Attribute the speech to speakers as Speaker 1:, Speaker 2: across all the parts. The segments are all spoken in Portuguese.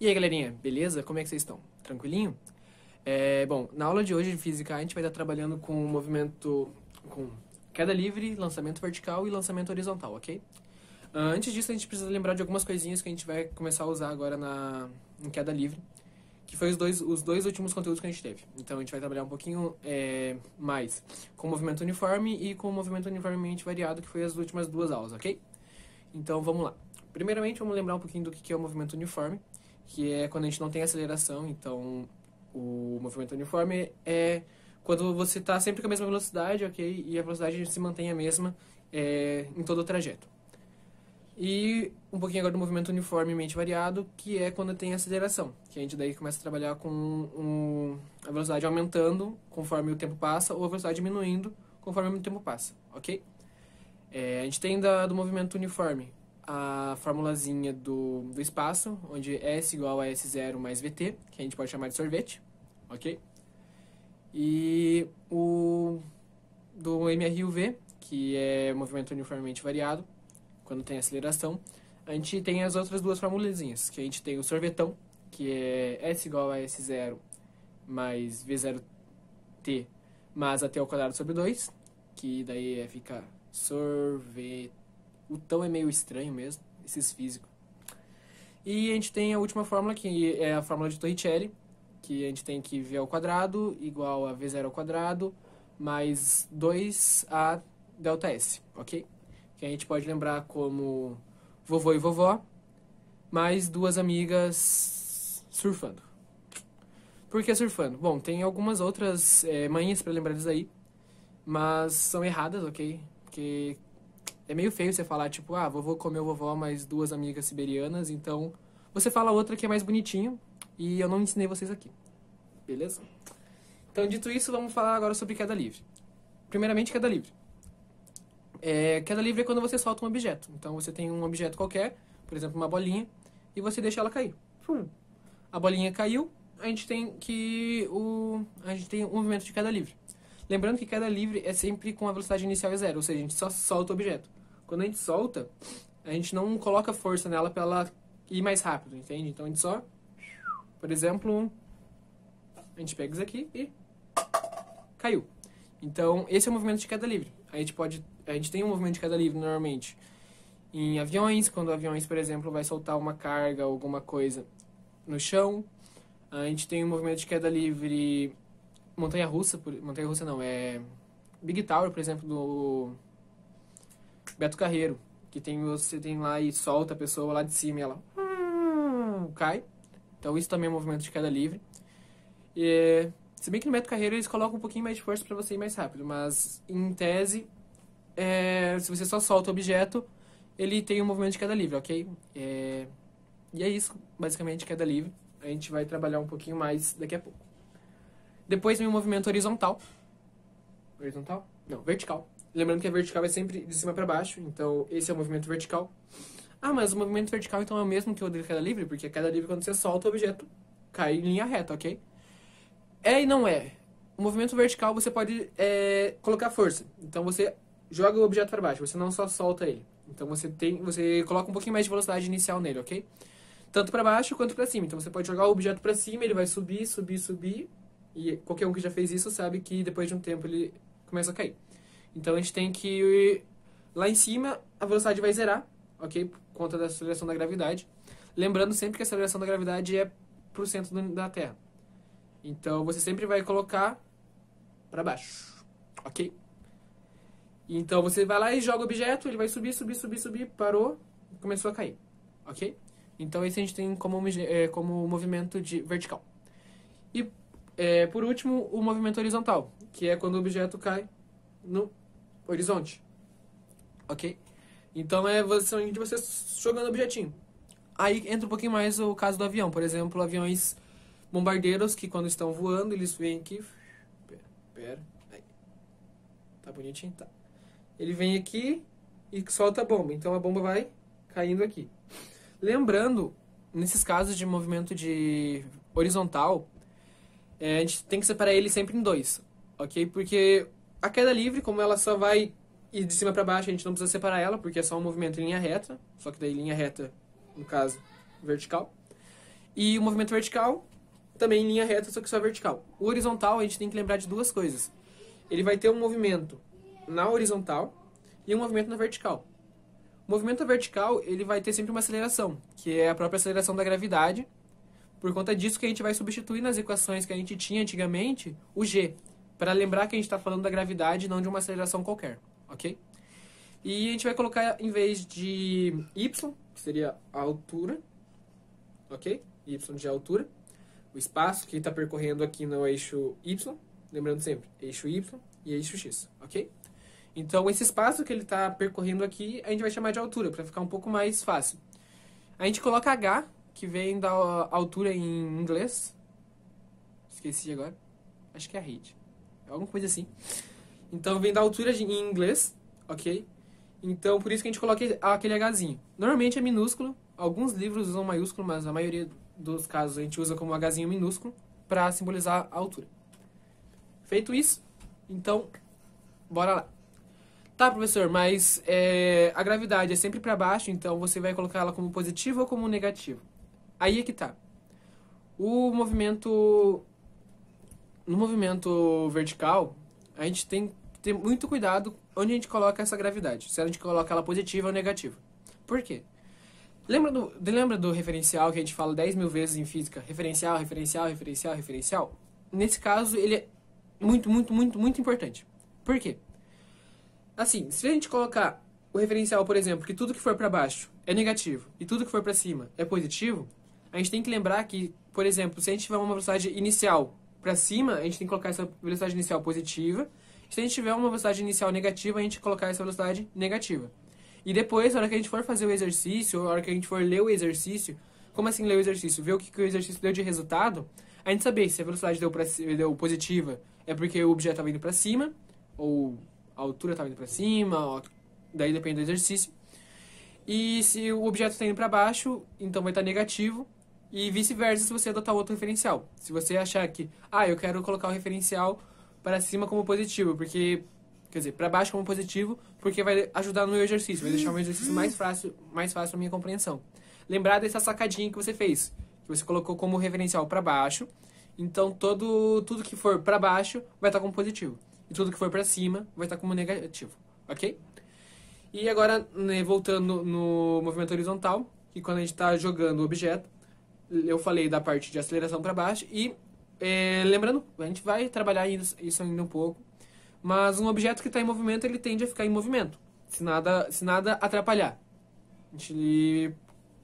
Speaker 1: E aí, galerinha, beleza? Como é que vocês estão? Tranquilinho? Bom, na aula de hoje de física a gente vai estar trabalhando com movimento com queda livre, lançamento vertical e lançamento horizontal, ok? Antes disso, a gente precisa lembrar de algumas coisinhas que a gente vai começar a usar agora em queda livre, que foi os dois últimos conteúdos que a gente teve. Então, a gente vai trabalhar um pouquinho mais com movimento uniforme e com movimento uniformemente variado, que foi as últimas duas aulas, ok? Então, vamos lá. Primeiramente, vamos lembrar um pouquinho do que é o movimento uniforme, que é quando a gente não tem aceleração. Então, o movimento uniforme é quando você está sempre com a mesma velocidade, ok? E a velocidade se mantém a mesma em todo o trajeto. E um pouquinho agora do movimento uniformemente variado, que é quando tem aceleração, que a gente daí começa a trabalhar com a velocidade aumentando conforme o tempo passa, ou a velocidade diminuindo conforme o tempo passa, ok? A gente tem do movimento uniforme a formulazinha do espaço, onde S igual a S0 mais VT, que a gente pode chamar de sorvete, ok? E o do MRUV, que é movimento uniformemente variado, quando tem aceleração, a gente tem as outras duas formulazinhas, que a gente tem o sorvetão, que é S igual a S0 mais V0T mais AT ao quadrado sobre 2, que daí fica sorvete. O tão é meio estranho mesmo, esses físicos. E a gente tem a última fórmula, que é a fórmula de Torricelli, que a gente tem que V ao quadrado igual a V0 ao quadrado mais 2A delta S, ok? Que a gente pode lembrar como vovô e vovó mais duas amigas surfando. Por que surfando? Bom, tem algumas outras manhas para lembrar disso aí, mas são erradas, ok? Porque é meio feio você falar, tipo, vovô comeu vovó mais duas amigas siberianas, então você fala outra que é mais bonitinho e eu não ensinei vocês aqui, beleza? Então, dito isso, vamos falar agora sobre queda livre. Primeiramente, queda livre. Queda livre é quando você solta um objeto. Então, você tem um objeto qualquer, por exemplo, uma bolinha, e você deixa ela cair. A bolinha caiu, a gente tem um movimento de queda livre. Lembrando que queda livre é sempre com a velocidade inicial é zero, ou seja, a gente só solta o objeto. Quando a gente solta, a gente não coloca força nela para ela ir mais rápido, entende? Então a gente só, por exemplo, a gente pega isso aqui e caiu. Então esse é o movimento de queda livre. A gente tem um movimento de queda livre normalmente em aviões, quando aviões, por exemplo, vai soltar uma carga ou alguma coisa no chão. A gente tem um movimento de queda livre montanha-russa não, Big Tower, por exemplo, do Beto Carreiro, que você tem lá e solta a pessoa lá de cima e ela cai. Então isso também é um movimento de queda livre. Se bem que no Beto Carreiro eles colocam um pouquinho mais de força para você ir mais rápido, mas em tese, se você só solta o objeto, ele tem um movimento de queda livre, ok? E é isso, basicamente, queda livre. A gente vai trabalhar um pouquinho mais daqui a pouco. Depois vem o movimento horizontal. Horizontal? Não, vertical. Lembrando que a vertical é sempre de cima para baixo, então esse é o movimento vertical. Mas o movimento vertical então é o mesmo que o de queda livre, porque a queda livre quando você solta o objeto cai em linha reta, ok? E não é. O movimento vertical você pode colocar força. Então você joga o objeto para baixo, você não só solta ele. Então você coloca um pouquinho mais de velocidade inicial nele, ok? Tanto para baixo quanto para cima. Então você pode jogar o objeto para cima, ele vai subir, subir, subir. E qualquer um que já fez isso sabe que depois de um tempo ele começa a cair. Então a gente tem que lá em cima a velocidade vai zerar, ok? Por conta da aceleração da gravidade. Lembrando sempre que a aceleração da gravidade é pro centro da Terra. Então você sempre vai colocar para baixo, ok? Então você vai lá e joga o objeto, ele vai subir, subir, subir, subir, parou, começou a cair, ok? Então esse a gente tem como movimento vertical. E por último, o movimento horizontal, que é quando o objeto cai no horizonte, ok? Então é você jogando o objetinho. Aí entra um pouquinho mais o caso do avião. Por exemplo, aviões bombardeiros que quando estão voando, eles vêm aqui... Pera, aí. Tá bonitinho? Tá. Ele vem aqui e solta a bomba. Então a bomba vai caindo aqui. Lembrando, nesses casos de movimento de horizontal, a gente tem que separar ele sempre em dois, ok? Porque a queda livre, como ela só vai ir de cima para baixo, a gente não precisa separar ela, porque é só um movimento em linha reta, só que daí linha reta, no caso, vertical. E o movimento vertical, também em linha reta, só que só vertical. O horizontal, a gente tem que lembrar de duas coisas. Ele vai ter um movimento na horizontal e um movimento na vertical. O movimento vertical, ele vai ter sempre uma aceleração, que é a própria aceleração da gravidade. Por conta disso que a gente vai substituir nas equações que a gente tinha antigamente, o g, para lembrar que a gente está falando da gravidade e não de uma aceleração qualquer, ok? E a gente vai colocar, em vez de y, que seria a altura, ok? Y de altura, o espaço que está percorrendo aqui no eixo y, lembrando sempre, eixo y e eixo x, ok? Então, esse espaço que ele está percorrendo aqui, a gente vai chamar de altura, para ficar um pouco mais fácil. A gente coloca h, que vem da altura em inglês. Esqueci agora. Acho que é a height. É alguma coisa assim. Então, vem da altura em inglês, ok? Então, por isso que a gente coloca aquele hzinho. Normalmente é minúsculo. Alguns livros usam maiúsculo, mas a maioria dos casos a gente usa como hzinho minúsculo para simbolizar a altura. Feito isso, então, bora lá. Tá, professor, mas a gravidade é sempre para baixo, então você vai colocar ela como positivo ou como negativo? Aí é que tá. No movimento vertical, a gente tem que ter muito cuidado onde a gente coloca essa gravidade. Se a gente coloca ela positiva ou negativa. Por quê? Lembra do referencial que a gente fala 10 mil vezes em física? Referencial, referencial, referencial, referencial. Nesse caso, ele é muito, muito, muito, muito importante. Por quê? Assim, se a gente colocar o referencial, por exemplo, que tudo que for para baixo é negativo e tudo que for para cima é positivo, a gente tem que lembrar que, por exemplo, se a gente tiver uma velocidade inicial para cima, a gente tem que colocar essa velocidade inicial positiva. Se a gente tiver uma velocidade inicial negativa, a gente colocar essa velocidade negativa. E depois, na hora que a gente for fazer o exercício, ou na hora que a gente for ler o exercício, como assim ler o exercício? Ver o que o exercício deu de resultado, a gente saber se a velocidade deu positiva é porque o objeto estava indo para cima, ou a altura estava indo para cima, daí depende do exercício. E se o objeto está indo para baixo, então vai estar negativo. E vice-versa se você adotar outro referencial. Se você achar que, eu quero colocar o referencial para cima como positivo, porque, quer dizer, para baixo como positivo, porque vai ajudar no meu exercício, vai deixar o meu exercício mais fácil a minha compreensão. Lembrar dessa sacadinha que você fez, que você colocou como referencial para baixo, então tudo que for para baixo vai estar como positivo, e tudo que for para cima vai estar como negativo, ok? E agora, né, voltando no movimento horizontal, que quando a gente está jogando o objeto, eu falei da parte de aceleração para baixo e, lembrando, a gente vai trabalhar isso ainda um pouco, mas um objeto que está em movimento, ele tende a ficar em movimento, se nada atrapalhar. A gente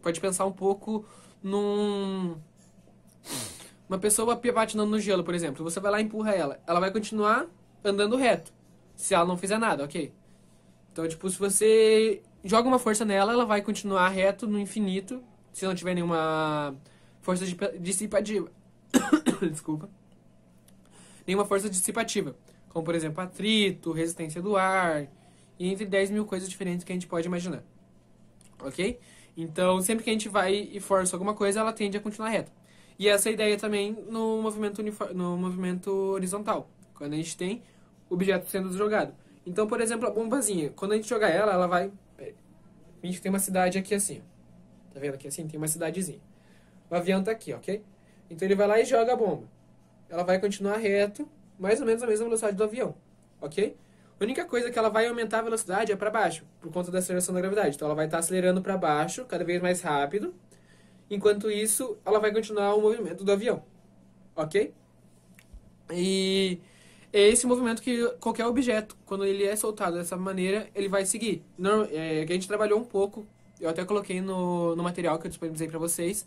Speaker 1: pode pensar um pouco uma pessoa patinando no gelo, por exemplo. Você vai lá e empurra ela vai continuar andando reto, se ela não fizer nada, ok? Então, tipo, se você joga uma força nela, ela vai continuar reto no infinito, se não tiver nenhuma força dissipativa. Desculpa. Nenhuma força dissipativa. Como, por exemplo, atrito, resistência do ar, e entre 10 mil coisas diferentes que a gente pode imaginar. Ok? Então, sempre que a gente vai e força alguma coisa, ela tende a continuar reta. E essa é a ideia também no movimento horizontal. Quando a gente tem o objeto sendo jogado. Então, por exemplo, a bombazinha. Quando a gente jogar ela vai... A gente tem uma cidade aqui assim. Tá vendo aqui assim? Tem uma cidadezinha. O avião tá aqui, ok? Então ele vai lá e joga a bomba. Ela vai continuar reto, mais ou menos a mesma velocidade do avião, ok? A única coisa que ela vai aumentar a velocidade é para baixo, por conta da aceleração da gravidade. Então ela vai estar acelerando para baixo, cada vez mais rápido. Enquanto isso, ela vai continuar o movimento do avião, ok? E é esse movimento que qualquer objeto, quando ele é soltado dessa maneira, ele vai seguir. Que a gente trabalhou um pouco, eu até coloquei no material que eu disponibilizei para vocês,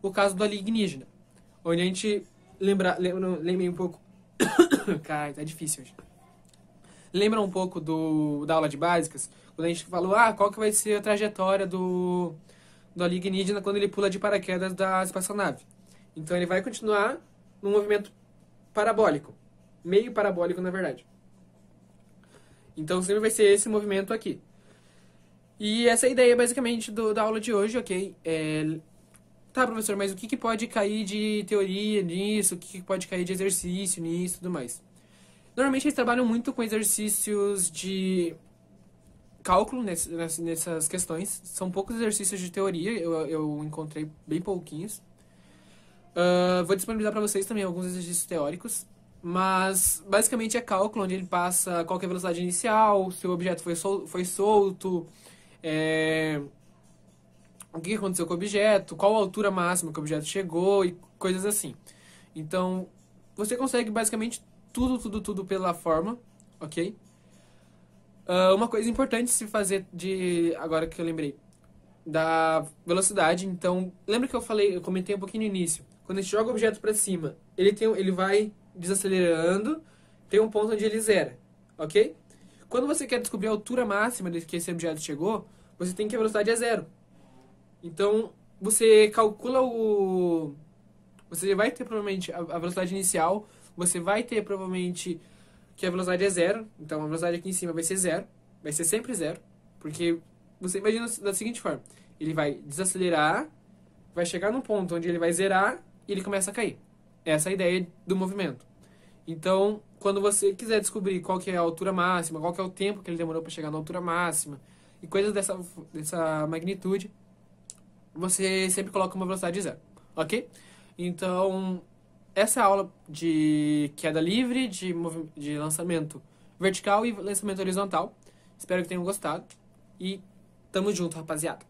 Speaker 1: o caso do alienígena, onde a gente lembrei um pouco... Cara, tá difícil hoje. Lembra um pouco da aula de básicas, quando a gente falou, qual que vai ser a trajetória do alienígena quando ele pula de paraquedas da espaçonave. Então ele vai continuar num movimento parabólico, meio parabólico na verdade. Então sempre vai ser esse movimento aqui. E essa é a ideia basicamente da aula de hoje, ok? Tá, professor, mas o que pode cair de teoria nisso? O que pode cair de exercício nisso e tudo mais? Normalmente eles trabalham muito com exercícios de cálculo nessas questões. São poucos exercícios de teoria, eu encontrei bem pouquinhos. Vou disponibilizar para vocês também alguns exercícios teóricos, mas basicamente é cálculo, onde ele passa qual que é a velocidade inicial, se o objeto foi solto, o que aconteceu com o objeto, qual a altura máxima que o objeto chegou e coisas assim. Então, você consegue basicamente tudo pela forma, ok? Uma coisa importante se fazer agora que eu lembrei, da velocidade. Então, lembra que eu comentei um pouquinho no início. Quando a gente joga o objeto para cima, ele vai desacelerando, tem um ponto onde ele zera, ok? Quando você quer descobrir a altura máxima de que esse objeto chegou, você tem que a velocidade é zero. Então, você calcula você vai ter provavelmente a velocidade inicial, você vai ter provavelmente que a velocidade é zero, então a velocidade aqui em cima vai ser zero, vai ser sempre zero, porque você imagina da seguinte forma, ele vai desacelerar, vai chegar num ponto onde ele vai zerar e ele começa a cair. Essa é a ideia do movimento. Então, quando você quiser descobrir qual que é a altura máxima, qual que é o tempo que ele demorou para chegar na altura máxima, e coisas dessa magnitude, você sempre coloca uma velocidade zero, ok? Então, essa é a aula de queda livre, de lançamento vertical e lançamento horizontal. Espero que tenham gostado. E tamo junto, rapaziada.